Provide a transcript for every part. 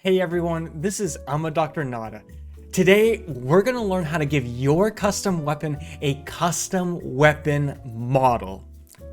Hey everyone, this is Dr. Nada. Today, we're gonna learn how to give your custom weapon a custom weapon model.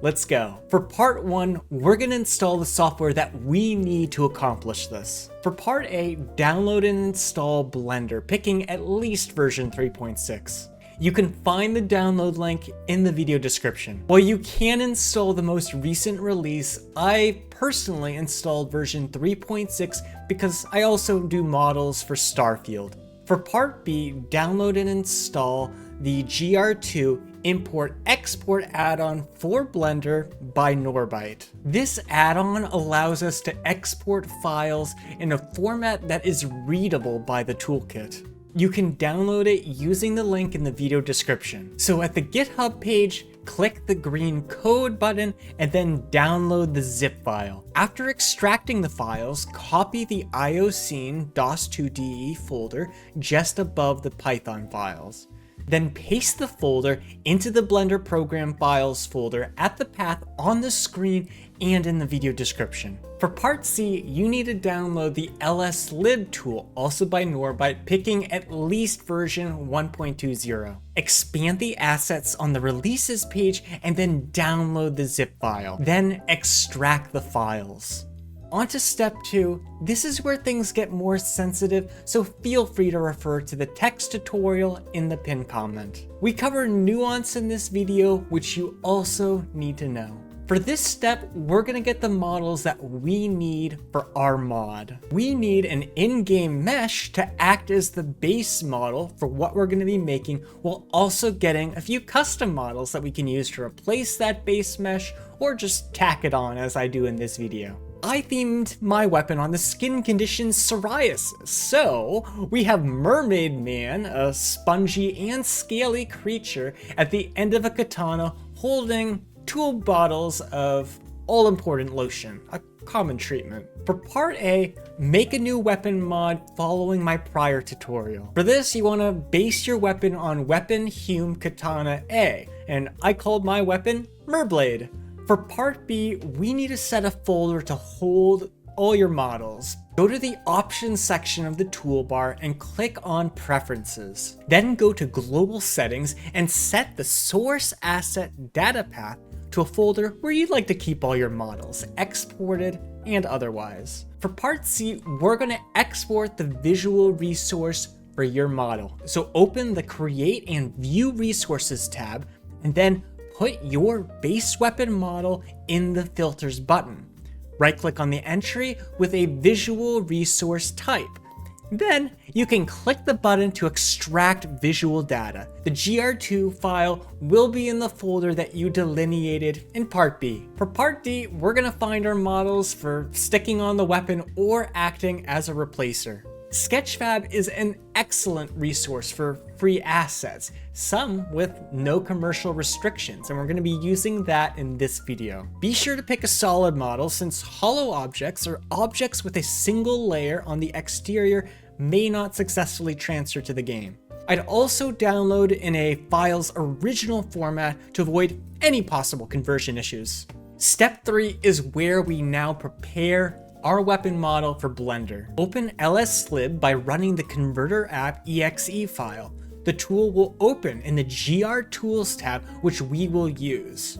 Let's go. For part 1, we're gonna install the software that we need to accomplish this. For part A, download and install Blender, picking at least version 3.6. You can find the download link in the video description. While you can install the most recent release, I personally installed version 3.6 because I also do models for Starfield. For part B, download and install the GR2 import-export add-on for Blender by Norbyte. This add-on allows us to export files in a format that is readable by the toolkit. You can download it using the link in the video description. So at the GitHub page, click the green code button and then download the zip file. After extracting the files, copy the IOScene DOS2DE folder just above the Python files. Then paste the folder into the Blender program files folder at the path on the screen and in the video description. For part C, you need to download the LSLib tool, also by Norbyte, picking at least version 1.20. Expand the assets on the releases page and then download the zip file. Then extract the files. On to step 2, this is where things get more sensitive, so feel free to refer to the text tutorial in the pinned comment. We cover nuance in this video, which you also need to know. For this step, we're gonna get the models that we need for our mod. We need an in-game mesh to act as the base model for what we're gonna be making, while also getting a few custom models that we can use to replace that base mesh or just tack it on as I do in this video. I themed my weapon on the skin condition psoriasis, so we have Mermaid Man, a spongy and scaly creature at the end of a katana holding 2 bottles of all-important lotion, a common treatment. For part A, make a new weapon mod following my prior tutorial. For this, you want to base your weapon on Weapon Hume Katana A, and I called my weapon Merblade. For part B, we need to set a folder to hold all your models. Go to the options section of the toolbar and click on Preferences. Then go to Global Settings and set the source asset data path to a folder where you'd like to keep all your models, exported and otherwise. For part C, we're going to export the visual resource for your model. So open the Create and View Resources tab and then put your base weapon model in the Filters button. Right-click on the entry with a visual resource type. Then you can click the button to extract visual data. The GR2 file will be in the folder that you delineated in part B. For part D, we're gonna find our models for sticking on the weapon or acting as a replacer. Sketchfab is an excellent resource for free assets, some with no commercial restrictions, and we're going to be using that in this video. Be sure to pick a solid model, since hollow objects or objects with a single layer on the exterior may not successfully transfer to the game. I'd also download in a file's original format to avoid any possible conversion issues. Step 3 is where we now prepare our weapon model for Blender. Open LSLib by running the Converter app exe file. The tool will open in the GR Tools tab, which we will use.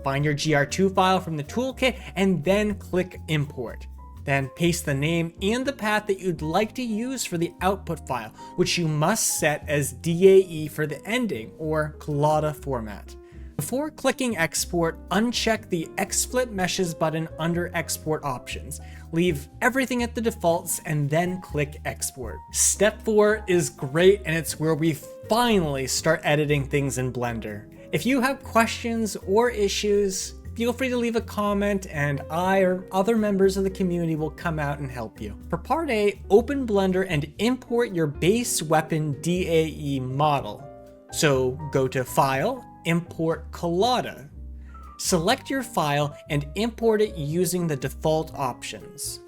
Find your GR2 file from the toolkit and then click Import. Then paste the name and the path that you'd like to use for the output file, which you must set as DAE for the ending or collada format. Before clicking export, uncheck the XSplit Meshes button under export options. Leave everything at the defaults and then click export. Step 4 is great, and it's where we finally start editing things in Blender. If you have questions or issues, feel free to leave a comment and I or other members of the community will come out and help you. For part A, open Blender and import your base weapon DAE model. So go to File, Import Collada. Select your file and import it using the default options.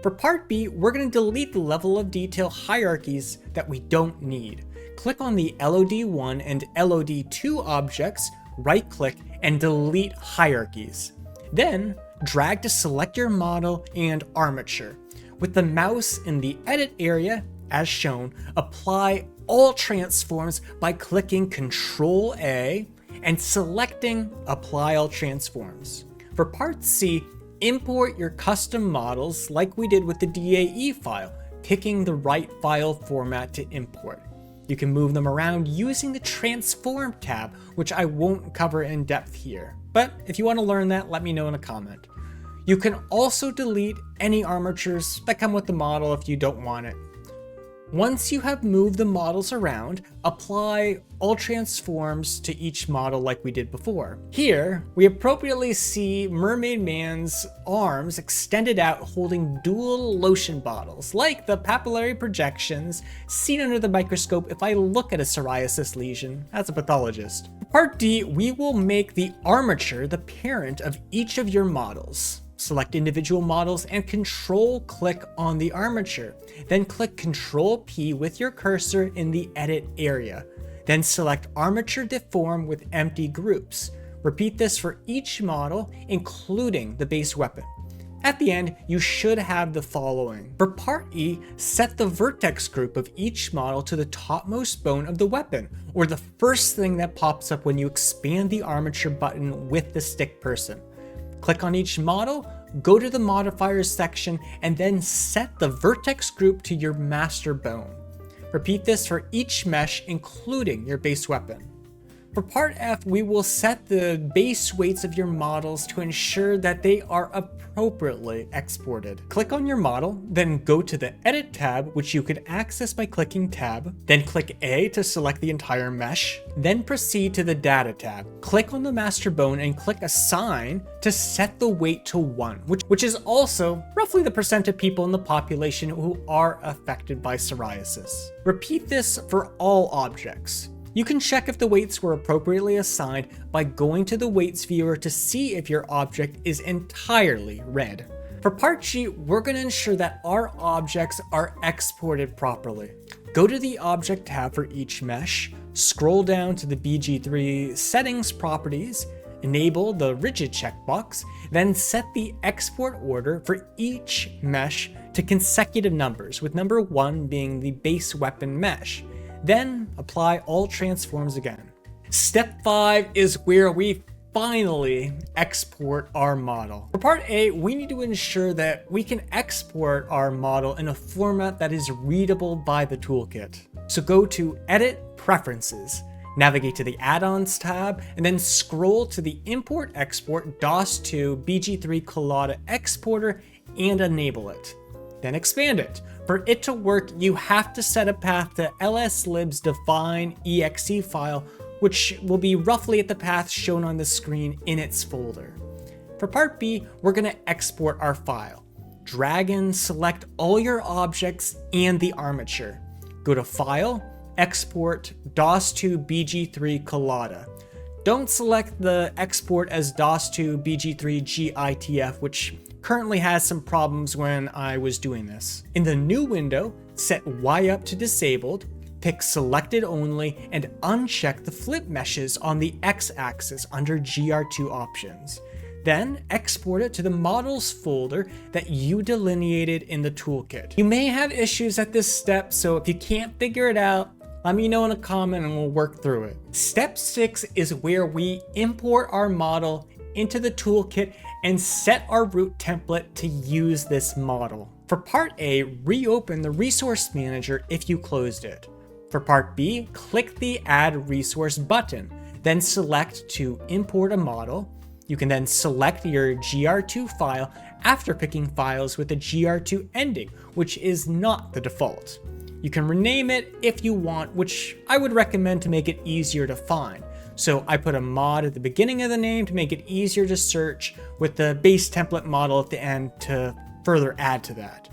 For part B, we're going to delete the level of detail hierarchies that we don't need. Click on the LOD1 and LOD2 objects, right-click, and delete hierarchies. Then drag to select your model and armature. With the mouse in the edit area, as shown, apply all transforms by clicking Ctrl A and selecting Apply All Transforms. For part C, import your custom models like we did with the DAE file, picking the right file format to import. You can move them around using the Transform tab, which I won't cover in depth here. But if you want to learn that, let me know in a comment. You can also delete any armatures that come with the model if you don't want it. Once you have moved the models around, apply all transforms to each model like we did before. Here, we appropriately see Mermaid Man's arms extended out holding dual lotion bottles, like the papillary projections seen under the microscope if I look at a psoriasis lesion as a pathologist. For part D, we will make the armature the parent of each of your models. Select individual models and Control-click on the armature. Then click Control-P with your cursor in the edit area. Then select Armature Deform with empty groups. Repeat this for each model, including the base weapon. At the end, you should have the following. For part E, set the vertex group of each model to the topmost bone of the weapon, or the first thing that pops up when you expand the armature button with the stick person. Click on each model, go to the modifiers section, and then set the vertex group to your master bone. Repeat this for each mesh, including your base weapon. For part F, we will set the base weights of your models to ensure that they are appropriately exported. Click on your model, then go to the Edit tab, which you can access by clicking Tab, then click A to select the entire mesh, then proceed to the Data tab. Click on the master bone and click Assign to set the weight to 1, which is also roughly the percent of people in the population who are affected by psoriasis. Repeat this for all objects. You can check if the weights were appropriately assigned by going to the weights viewer to see if your object is entirely red. For part G, we're going to ensure that our objects are exported properly. Go to the Object tab for each mesh, scroll down to the BG3 Settings Properties, enable the Rigid checkbox, then set the export order for each mesh to consecutive numbers, with number 1 being the base weapon mesh. Then apply all transforms again. Step 5 is where we finally export our model. For part A, we need to ensure that we can export our model in a format that is readable by the toolkit. So go to Edit Preferences, navigate to the Add-ons tab, and then scroll to the Import Export DOS2 BG3 Collada exporter and enable it. Then expand it. For it to work, you have to set a path to LSLib's define exe file, which will be roughly at the path shown on the screen in its folder. For part B, we're going to export our file. Drag and select all your objects and the armature. Go to File, Export DOS2 BG3 Collada. Don't select the export as DOS2 BG3 GITF, which currently has some problems when I was doing this. In the new window, set Y up to disabled, pick selected only, and uncheck the flip meshes on the X-axis under GR2 options. Then export it to the models folder that you delineated in the toolkit. You may have issues at this step, so if you can't figure it out, let me know in a comment and we'll work through it. Step 6 is where we import our model into the toolkit and set our root template to use this model. For part A, reopen the resource manager if you closed it. For part B, click the Add Resource button, then select to import a model. You can then select your GR2 file after picking files with a GR2 ending, which is not the default. You can rename it if you want, which I would recommend to make it easier to find. So I put a mod at the beginning of the name to make it easier to search, with the base template model at the end to further add to that.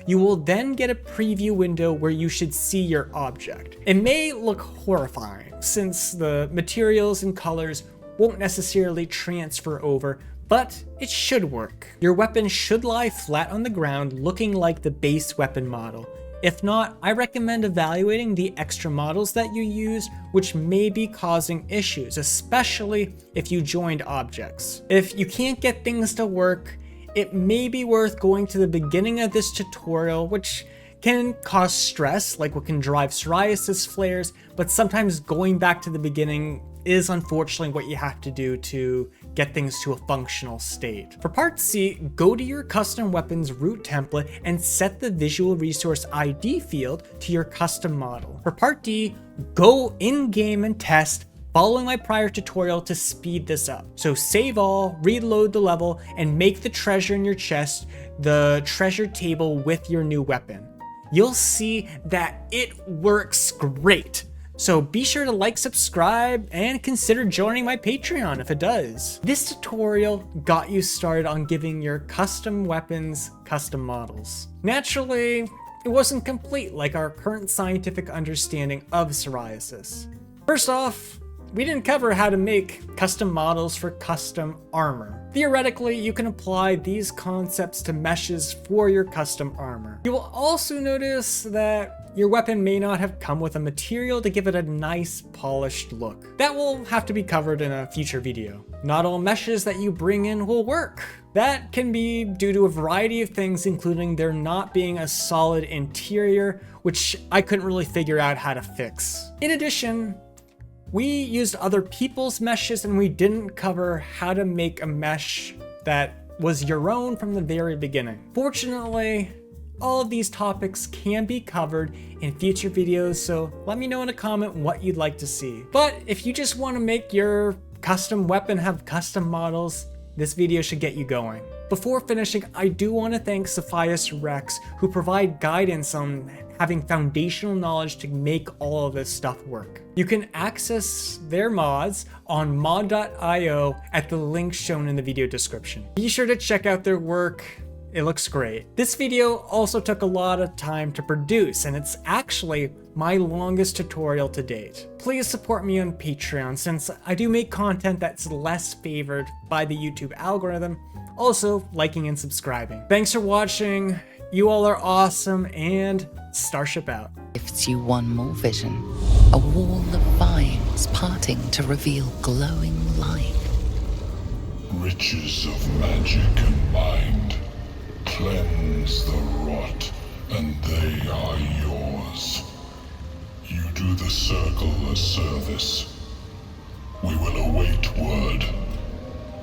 You will then get a preview window where you should see your object. It may look horrifying since the materials and colors won't necessarily transfer over, but it should work. Your weapon should lie flat on the ground looking like the base weapon model. If not, I recommend evaluating the extra models that you use, which may be causing issues, especially if you joined objects. If you can't get things to work, it may be worth going to the beginning of this tutorial, which can cause stress, like what can drive psoriasis flares, but sometimes going back to the beginning is unfortunately what you have to do to get things to a functional state. For part C, go to your custom weapons root template and set the visual resource ID field to your custom model. For part D, go in-game and test, following my prior tutorial to speed this up. So save all, reload the level, and make the treasure in your chest the treasure table with your new weapon. You'll see that it works great. So be sure to like, subscribe, and consider joining my Patreon if it does. This tutorial got you started on giving your custom weapons custom models. Naturally, it wasn't complete like our current scientific understanding of psoriasis. First off, we didn't cover how to make custom models for custom armor. Theoretically, you can apply these concepts to meshes for your custom armor. You will also notice that your weapon may not have come with a material to give it a nice polished look. That will have to be covered in a future video. Not all meshes that you bring in will work. That can be due to a variety of things, including there not being a solid interior, which I couldn't really figure out how to fix. In addition, we used other people's meshes and we didn't cover how to make a mesh that was your own from the very beginning. Fortunately, all of these topics can be covered in future videos, so let me know in a comment what you'd like to see. But if you just want to make your custom weapon have custom models, this video should get you going. Before finishing, I do want to thank XiphiasRex, who provide guidance on having foundational knowledge to make all of this stuff work. You can access their mods on mod.io at the link shown in the video description. Be sure to check out their work. It looks great. This video also took a lot of time to produce, and it's actually my longest tutorial to date. Please support me on Patreon, since I do make content that's less favored by the YouTube algorithm. Also, liking and subscribing. Thanks for watching. You all are awesome, and Starship out. Gifts you one more vision. A wall of vines parting to reveal glowing light. Riches of magic and mind. Cleanse the rot, and they are yours. You do the circle a service. We will await